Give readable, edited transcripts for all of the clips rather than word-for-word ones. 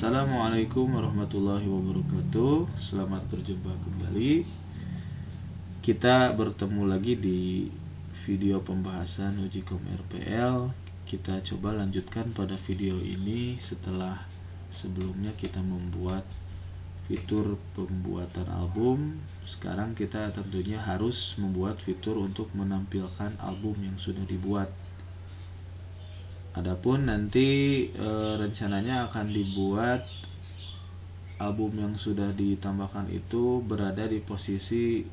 Assalamualaikum warahmatullahi wabarakatuh. Selamat berjumpa kembali. Kita bertemu lagi di video pembahasan uji kom RPL. Kita coba lanjutkan pada video ini setelah sebelumnya kita membuat fitur pembuatan album. Sekarang kita tentunya harus membuat fitur untuk menampilkan album yang sudah dibuat. Adapun nanti rencananya akan dibuat album yang sudah ditambahkan itu berada di posisi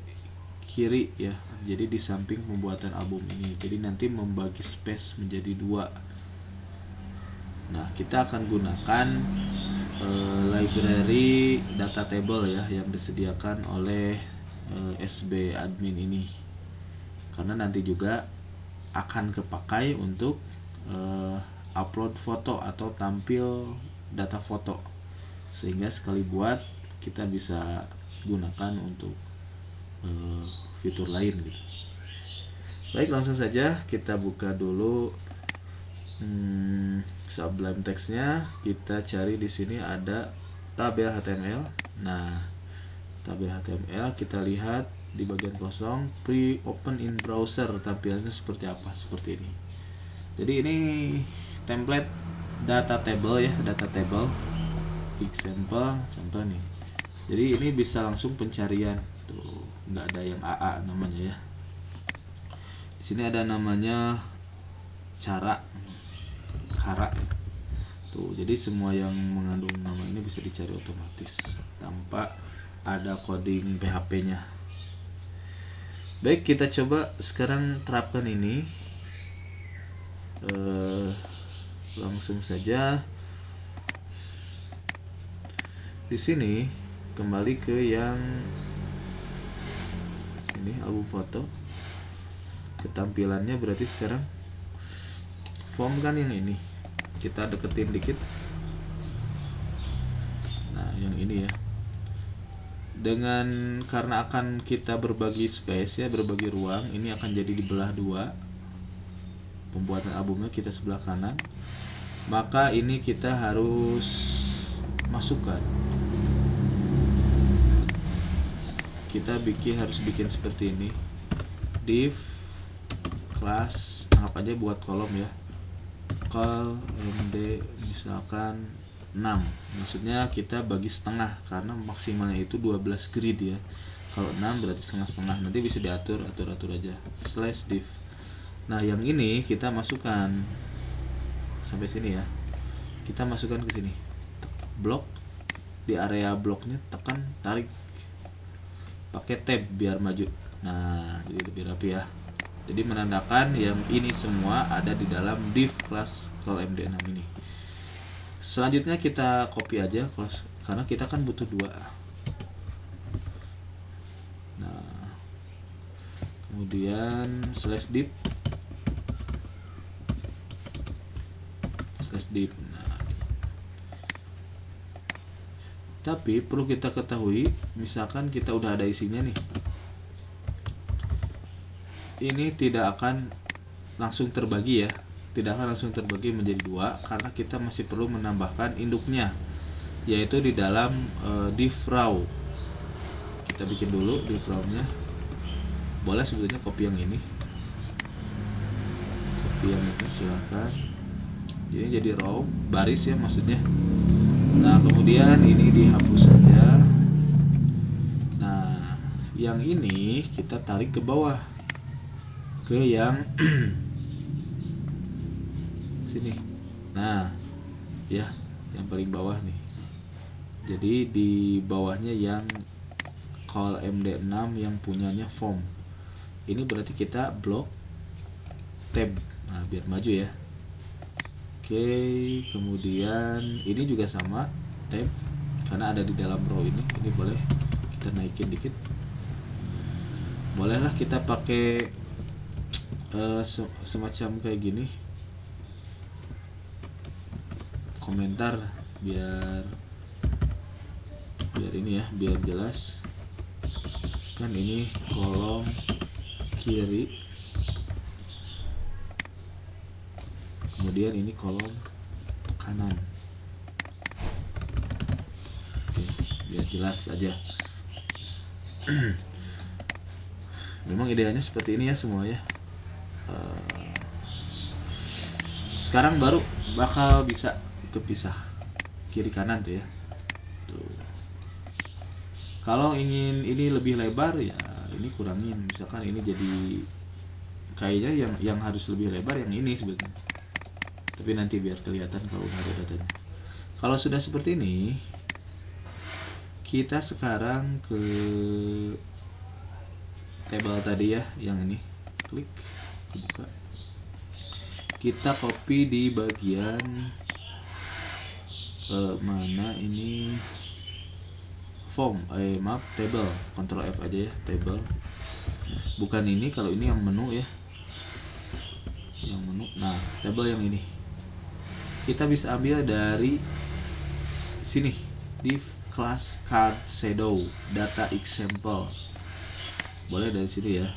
kiri ya. Jadi di samping pembuatan album ini. Jadi nanti membagi space menjadi dua. Nah, kita akan gunakan library data table ya yang disediakan oleh SB admin ini. Karena nanti juga akan kepakai untuk upload foto atau tampil data foto, sehingga sekali buat kita bisa gunakan untuk fitur lain gitu. Baik, langsung saja kita buka dulu Sublime Text-nya. Kita cari di sini ada tabel HTML. Nah, tabel HTML kita lihat di bagian kosong pre-open in browser, tampilannya seperti apa? Seperti ini. Jadi ini template data table ya, data table example contoh nih. Jadi ini bisa langsung pencarian tuh, nggak ada yang AA namanya ya. Di sini ada namanya cara tuh, jadi semua yang mengandung nama ini bisa dicari otomatis tanpa ada coding PHP-nya. Baik, kita coba sekarang terapkan ini. Langsung saja di sini kembali ke yang ini album foto. Ketampilannya berarti sekarang form kan yang ini, kita deketin dikit. Nah, yang ini ya, dengan karena akan kita berbagi space ya, berbagi ruang, ini akan jadi dibelah dua. Pembuatan albumnya kita sebelah kanan, maka ini kita harus masukkan, harus bikin seperti ini, div class, anggap aja buat kolom ya, col md misalkan 6, maksudnya kita bagi setengah karena maksimalnya itu 12 grid ya. Kalau 6 berarti setengah-setengah, nanti bisa diatur aja, slash div. Nah, yang ini kita masukkan sampai sini ya. Kita masukkan ke sini. Blok, di area bloknya tekan tarik. Pakai tab biar maju. Nah, jadi lebih rapi ya. Jadi menandakan yang ini semua ada di dalam div class call md6 ini. Selanjutnya kita copy aja karena kita kan butuh dua. Nah, kemudian slash div. Nah, tapi perlu kita ketahui, misalkan kita udah ada isinya nih, ini tidak akan langsung terbagi ya, tidak akan langsung terbagi menjadi dua karena kita masih perlu menambahkan induknya, yaitu di dalam div raw. Kita bikin dulu div raw-nya. Boleh sebetulnya copy yang ini, silahkan. Ini jadi row, baris ya maksudnya. Nah, kemudian ini dihapus saja. Nah, yang ini kita tarik ke bawah, ke yang sini. Nah, ya, yang paling bawah nih. Jadi di bawahnya yang call md6 yang punyanya form. Ini berarti kita blok tab. Nah, biar maju ya. Oke, kemudian ini juga sama, tab, karena ada di dalam row ini. Ini boleh kita naikin dikit. Bolehlah kita pakai semacam kayak gini, komentar biar ini ya, biar jelas. Kan ini kolom kiri, kemudian ini kolom kanan. jelas aja. Memang idealnya seperti ini ya semua ya. Sekarang baru bakal bisa kepisah kiri kanan tuh ya. Tuh. Kalau ingin ini lebih lebar ya ini kurangin, misalkan ini jadi kayaknya yang harus lebih lebar yang ini sebetulnya. Tapi nanti biar kelihatan kalau udah ada datanya. Kalau sudah seperti ini, kita sekarang ke table tadi ya, yang ini. Klik, buka. Kita copy di bagian mana ini form, maaf table, Ctrl F aja ya, table. Bukan ini, kalau ini yang menu ya. Yang menu. Nah, table yang ini. Kita bisa ambil dari sini, div class card shadow data example. Boleh dari sini ya.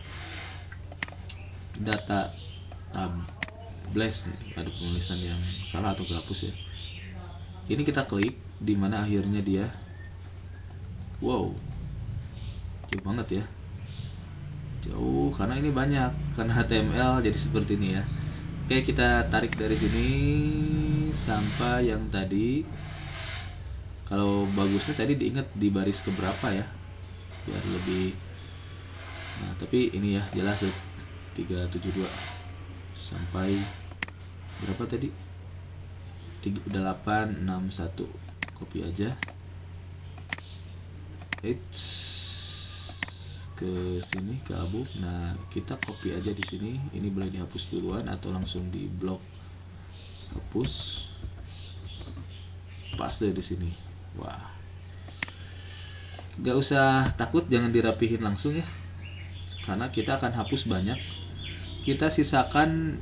Data blast, ada penulisan yang salah atau kehapus ya. Ini kita klik di mana akhirnya dia. Wow, jauh banget ya, jauh karena ini banyak, karena HTML jadi seperti ini ya. Oke, kita tarik dari sini sampai yang tadi. Kalau bagusnya tadi diingat di baris keberapa ya, biar lebih. Nah, tapi ini ya jelas 372 sampai berapa tadi? 3861. Copy aja. Ke sini ke abu. Nah, kita copy aja di sini. Ini boleh dihapus duluan atau langsung di blok. Hapus. Paste di sini. Wah. Gak usah takut, jangan dirapihin langsung ya. Karena kita akan hapus banyak. Kita sisakan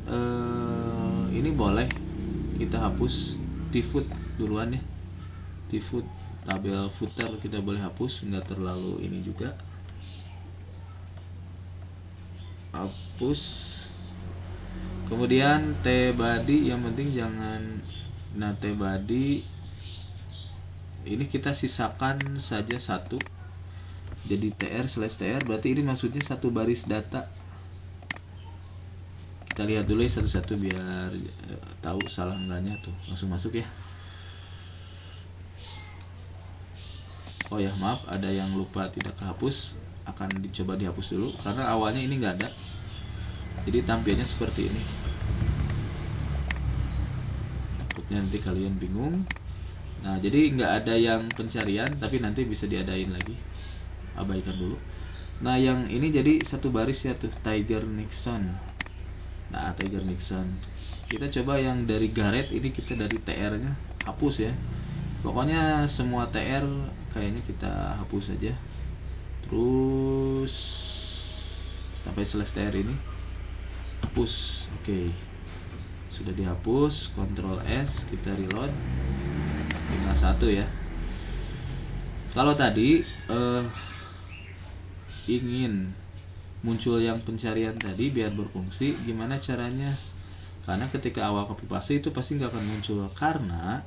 ini boleh kita hapus default duluan ya. Default tabel footer kita boleh hapus, nggak terlalu ini juga. Hapus. Kemudian tbody yang penting jangan. Nah, tbody ini kita sisakan saja satu. Jadi tr/tr berarti ini maksudnya satu baris data. Kita lihat dulu ya satu-satu biar tahu salah enggaknya tuh. Langsung masuk ya. Oh ya, maaf, ada yang lupa tidak kehapus. Akan dicoba dihapus dulu karena awalnya ini nggak ada. Jadi tampilnya seperti ini. Takutnya nanti kalian bingung. Nah, jadi nggak ada yang pencarian, tapi nanti bisa diadain lagi. Abaikan dulu. Nah, yang ini jadi satu baris ya tuh, Tiger Nixon. Nah, Tiger Nixon. Kita coba yang dari Gareth, ini kita dari TR-nya hapus ya. Pokoknya semua TR kayaknya kita hapus aja. Terus sampai selesai TR ini hapus. Oke. Sudah dihapus, Ctrl S, kita reload. Tinggal satu ya. Kalau tadi ingin muncul yang pencarian tadi biar berfungsi, gimana caranya? Karena ketika awal copy paste itu pasti nggak akan muncul karena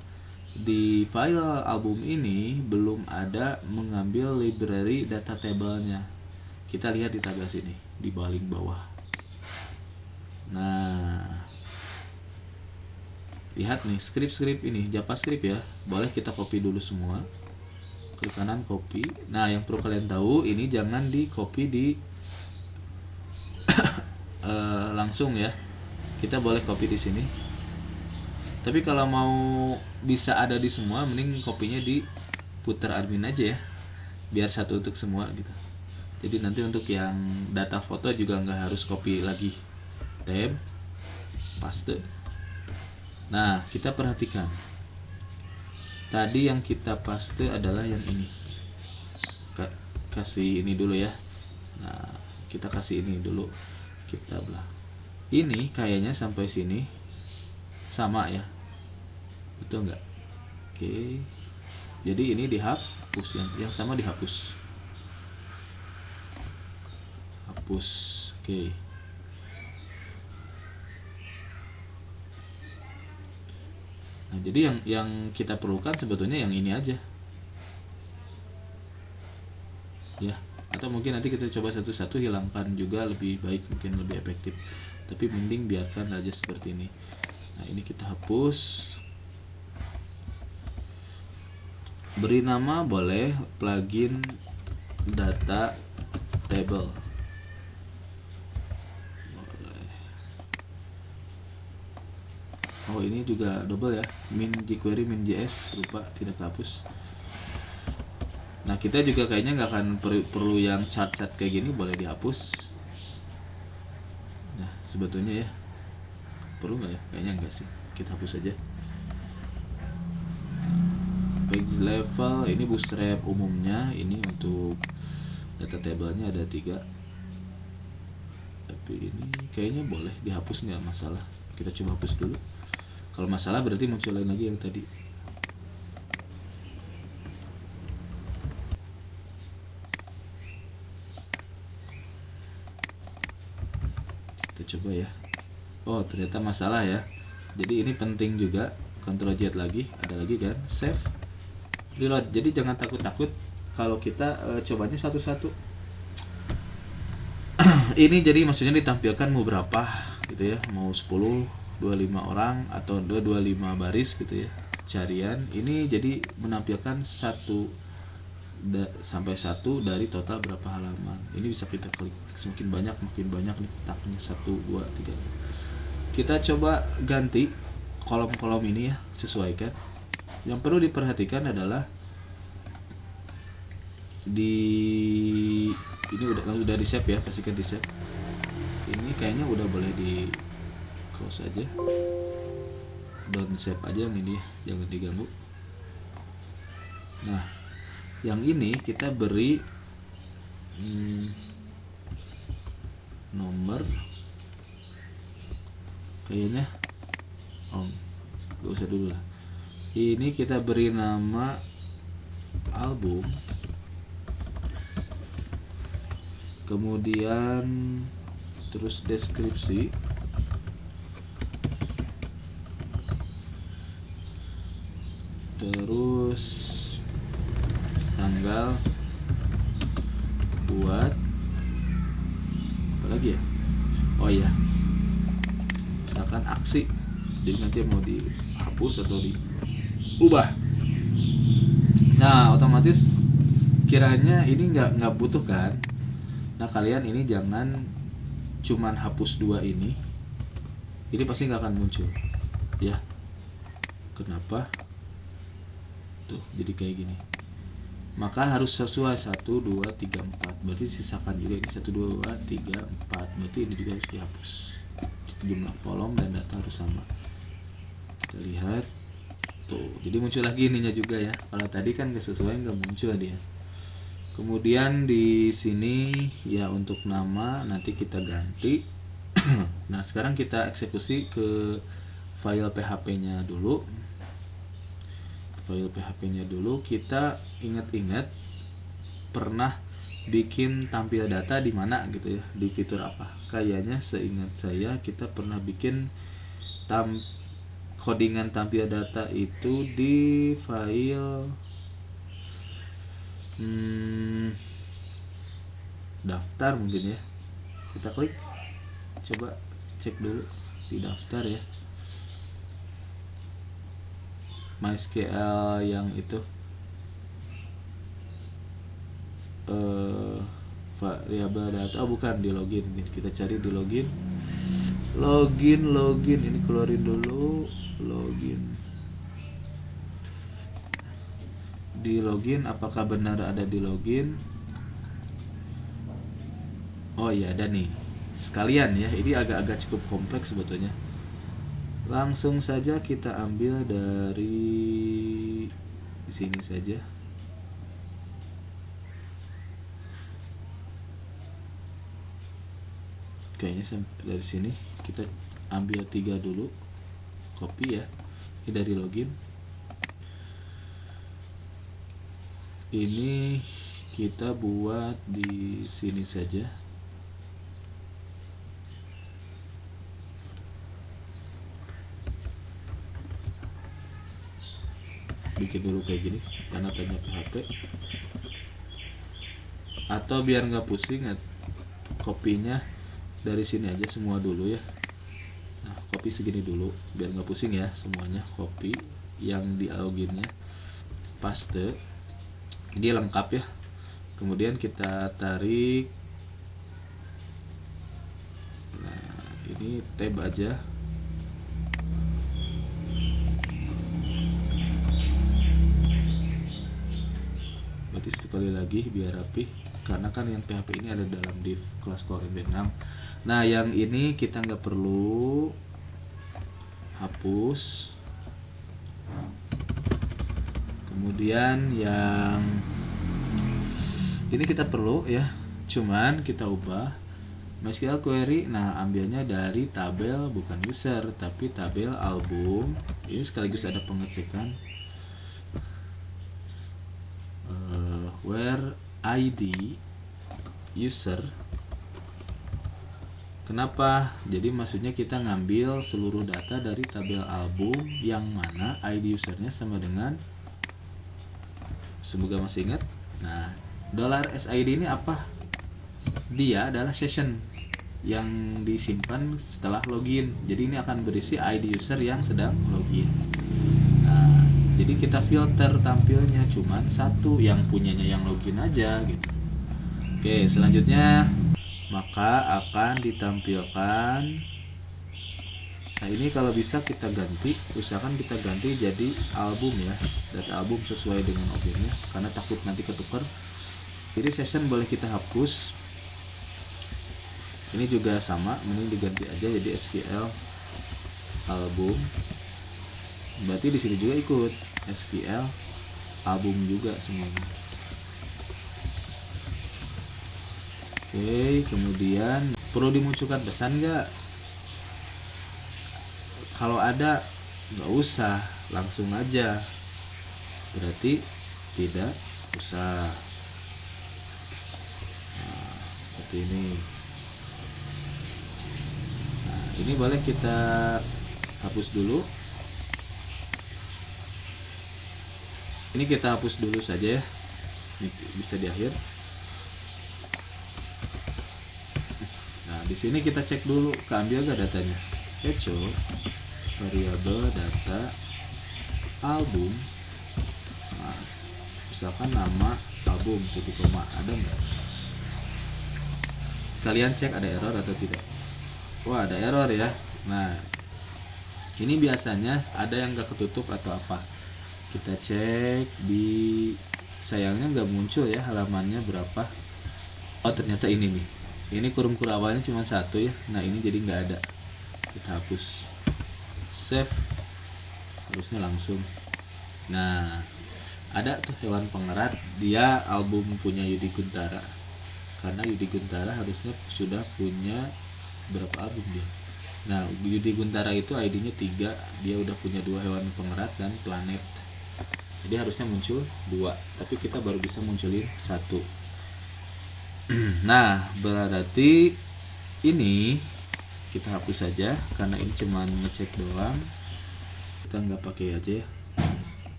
di file album ini belum ada mengambil library data table-nya. Kita lihat di tabel sini di paling bawah. Nah, lihat nih script ini JavaScript ya, boleh kita copy dulu semua. Klik kanan copy. Nah, yang perlu kalian tahu ini jangan di copy di langsung ya. Kita boleh copy di sini. Tapi kalau mau bisa ada di semua, mending kopinya di footer admin aja ya. Biar satu untuk semua gitu. Jadi nanti untuk yang data foto juga nggak harus copy lagi. Tab, paste. Nah, kita perhatikan. Tadi yang kita paste adalah yang ini. Kasih ini dulu ya. Nah, kita kasih ini dulu. Kita belah. Ini kayaknya sampai sini sama ya. Betul nggak? Oke. Jadi ini dihapus, yang sama dihapus. Hapus. Oke. Nah, jadi yang kita perlukan sebetulnya yang ini aja. ya. Atau mungkin nanti kita coba satu-satu hilangkan juga lebih baik, mungkin lebih efektif, tapi mending biarkan aja seperti ini. Nah ini kita hapus. Beri nama boleh, plugin data table boleh. Oh ini juga double ya, min jQuery min JS, lupa tidak hapus. Nah kita juga kayaknya nggak akan perlu yang chart-chart kayak gini, boleh dihapus. Nah sebetulnya ya perlu nggak ya, kayaknya enggak sih, kita hapus aja. Page level ini bootstrap umumnya, ini untuk data table-nya ada 3, tapi ini kayaknya boleh dihapus, nggak masalah. Kita coba hapus dulu, kalau masalah berarti munculin lagi yang tadi. Kita coba ya. Oh ternyata masalah ya, jadi ini penting juga. Ctrl Z lagi, ada lagi kan, save, reload. Jadi jangan takut-takut kalau kita cobanya satu-satu. Ini jadi maksudnya ditampilkan mau berapa gitu ya, mau 10, 25 orang atau 25 baris gitu ya, carian. Ini jadi menampilkan sampai 1 dari total berapa halaman. Ini bisa kita klik, semakin banyak nih taknya, 1, 2, 3. Kita coba ganti kolom-kolom ini ya, sesuaikan. Yang perlu diperhatikan adalah ini udah di save ya, pastikan di save. Ini kayaknya udah boleh di close aja, down save aja yang ini, jangan diganggu. Nah yang ini kita beri nomor kayaknya, gak usah dulu lah. Ini kita beri nama album, kemudian terus deskripsi, terus tanggal buat apa lagi ya, oh iya, misalkan aksi, jadi nanti mau dihapus atau diubah. Nah otomatis kiranya ini nggak butuh kan. Nah kalian ini jangan cuman hapus 2 ini pasti nggak akan muncul ya. Kenapa tuh jadi kayak gini? Maka harus sesuai 1, 2, 3, 4, berarti sisakan juga ini 1, 2, 3, 4, berarti ini juga harus dihapus. Jumlah kolom dan data harus sama. Kita lihat tuh, jadi muncul lagi ininya juga ya. Kalau tadi kan nggak sesuai, nggak muncul dia. Kemudian di sini ya untuk nama nanti kita ganti. Nah sekarang kita eksekusi ke file PHP-nya dulu. File PHP-nya dulu, kita ingat-ingat pernah bikin tampil data di mana gitu ya, di fitur apa. Kayaknya seingat saya kita pernah bikin codingan tampil data itu di file daftar mungkin ya. Kita klik, coba cek dulu di daftar ya, MySQL yang itu variabel data, oh bukan, di login. Kita cari di login, ini keluarin dulu login. Di login, apakah benar ada di login? Oh iya ada nih sekalian ya, ini agak-agak cukup kompleks sebetulnya. Langsung saja kita ambil dari sini saja. Kayaknya dari sini kita ambil 3 dulu, copy ya. Ini dari login. Ini kita buat di sini saja. Bikin dulu kayak gini, tanda tanya PHP. Atau biar nggak pusing, kopinya dari sini aja semua dulu ya. Nah, copy segini dulu biar nggak pusing ya, semuanya copy yang di loginnya, paste, ini lengkap ya. Kemudian kita tarik, nah ini tab aja, berarti sekali lagi biar rapi, karena kan yang PHP ini ada dalam div kelas Core MD6. Nah yang ini kita nggak perlu, hapus. Kemudian yang ini kita perlu ya, cuman kita ubah MySQL query. Nah ambilnya dari tabel, bukan user tapi tabel album. Ini sekaligus ada pengecekan where ID user. Kenapa? Jadi maksudnya kita ngambil seluruh data dari tabel album yang mana ID usernya sama dengan, semoga masih ingat. Nah, $SID ini apa? Dia adalah session yang disimpan setelah login. Jadi ini akan berisi ID user yang sedang login. Nah, jadi kita filter tampilnya cuman satu, yang punyanya yang login aja gitu. Oke, selanjutnya maka akan ditampilkan. Nah ini kalau bisa kita ganti, usahakan kita ganti jadi album ya, data album sesuai dengan objeknya, karena takut nanti ketukar. Jadi session boleh kita hapus. Ini juga sama, mending diganti aja jadi SQL album. Berarti di sini juga ikut SQL album juga semuanya. Oke, kemudian perlu dimunculkan pesan nggak? Kalau ada, nggak usah, langsung aja. Berarti tidak usah. Nah, seperti ini. Nah, ini boleh kita hapus dulu. Ini kita hapus dulu saja ya. Ini bisa di akhir. Nah, di sini kita cek dulu, keambil gak datanya. Echo variabel data album. Nah, misalkan nama album titik koma, ada nggak? Kalian cek ada error atau tidak. Wah, ada error ya. Nah, ini biasanya ada yang nggak ketutup atau apa. Kita cek di, sayangnya nggak muncul ya halamannya berapa. Oh ternyata ini nih, ini kurung awalnya cuma satu ya. Nah ini jadi nggak ada, kita hapus, save, harusnya langsung. Nah ada tuh hewan pengerat, dia album punya Yudi Guntara, karena Yudi Guntara harusnya sudah punya berapa album dia. Nah Yudi Guntara itu ID-nya 3, dia udah punya 2 hewan pengerat dan planet, jadi harusnya muncul 2, tapi kita baru bisa munculin 1. Nah berarti ini kita hapus saja karena ini cuma ngecek doang, kita nggak pakai aja ya.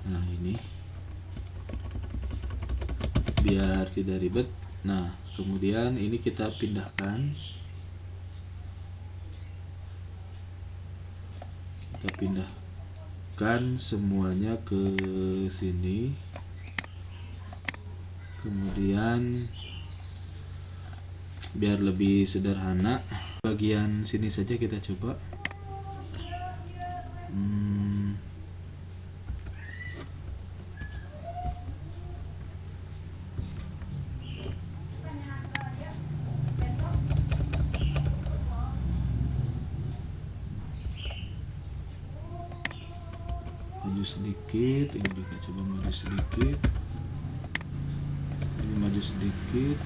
Nah ini biar tidak ribet. Nah kemudian ini kita pindahkan, semuanya ke sini. Kemudian biar lebih sederhana, bagian sini saja kita coba. Maju sedikit, ini juga coba maju sedikit, ini maju sedikit.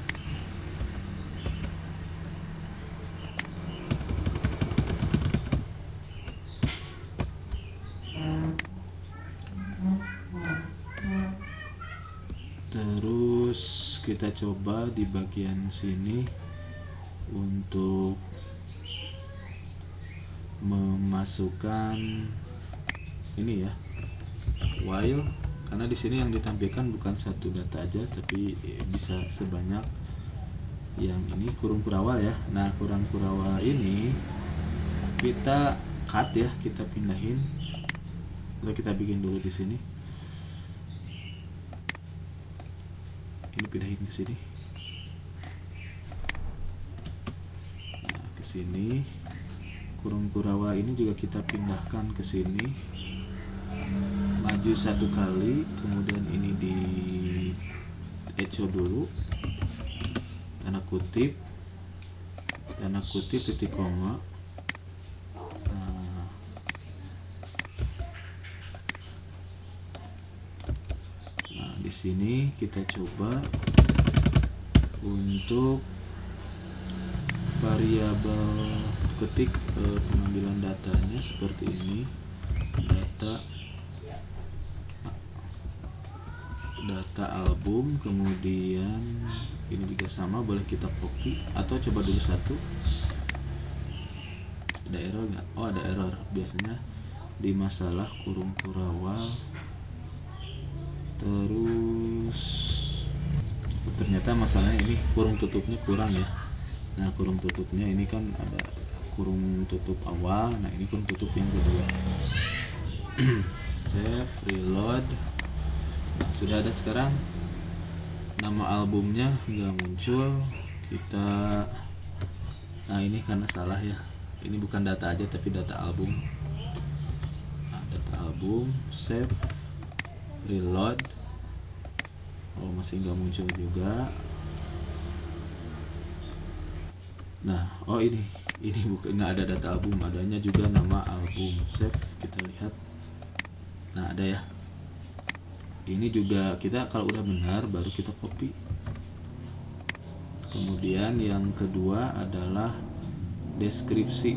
Terus kita coba di bagian sini untuk memasukkan ini ya, while karena di sini yang ditampilkan bukan satu data aja, tapi bisa sebanyak yang ini kurung kurawal ya. Nah, kurung kurawal ini kita cut ya, kita pindahin atau kita bikin dulu di sini. Ini pindahin ke sini. Nah, ke sini. Kurung kurawal ini juga kita pindahkan ke sini. Maju satu kali, kemudian ini di echo dulu. Tanda kutip titik koma. Nah, di sini kita coba untuk variabel ketik pengambilan datanya seperti ini, data album, kemudian ini juga sama, boleh kita copy atau coba dulu satu. Ada error nggak? Oh, ada error biasanya di masalah kurung kurawal. Terus ternyata masalahnya ini kurung tutupnya kurang ya. Nah, kurung tutupnya ini kan ada kurung tutup awal, nah ini kurung tutup yang kedua. Save, reload. Nah, sudah ada sekarang. Nama albumnya nggak muncul. Nah, ini karena salah ya, ini bukan data aja tapi data album. Nah, data album, save, reload. Oh, masih nggak muncul juga. Nah, oh ini bukan, nggak ada data album, adanya juga nama album. Save, kita lihat. Nah, ada ya. Ini juga kita kalau udah benar baru kita copy. Kemudian yang kedua adalah deskripsi.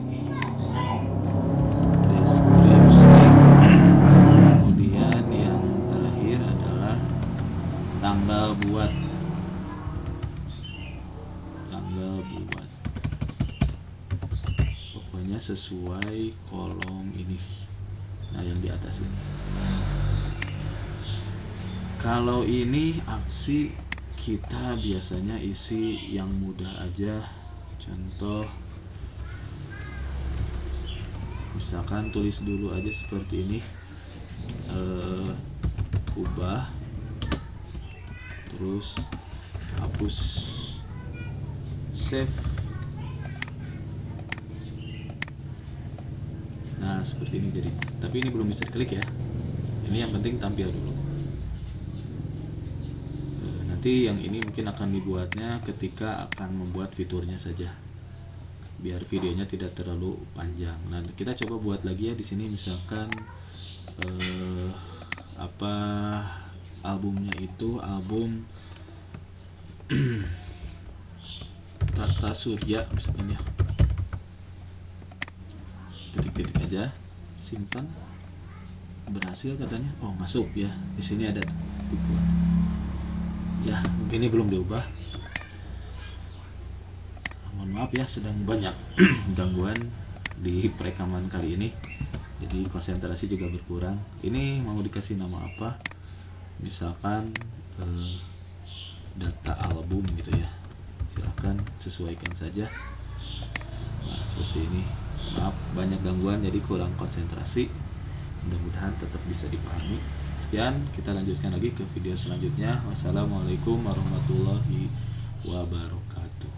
Kemudian yang terakhir adalah tanggal buat. Pokoknya sesuai kolom ini. Nah, yang di atas ini. Kalau ini aksi, kita biasanya isi yang mudah aja. Contoh, misalkan tulis dulu aja seperti ini, ubah, terus hapus, save. Nah, seperti ini jadi. Tapi ini belum bisa diklik ya. Ini yang penting tampil dulu. Nanti yang ini mungkin akan dibuatnya ketika akan membuat fiturnya saja, biar videonya tidak terlalu panjang. Nah, kita coba buat lagi ya di sini, misalkan apa albumnya itu album Tata Surya misalkan ya. Titik-titik aja, simpan. Berhasil katanya. Oh, masuk ya. Di sini ada dibuat. Ya, ini belum diubah. Mohon maaf ya, sedang banyak gangguan di perekaman kali ini, jadi konsentrasi juga berkurang. Ini mau dikasih nama apa? Misalkan data album gitu ya. Silahkan sesuaikan saja. Nah, seperti ini. Maaf, banyak gangguan jadi kurang konsentrasi. Mudah-mudahan tetap bisa dipahami. Sekian, kita lanjutkan lagi ke video selanjutnya. Wassalamualaikum warahmatullahi wabarakatuh.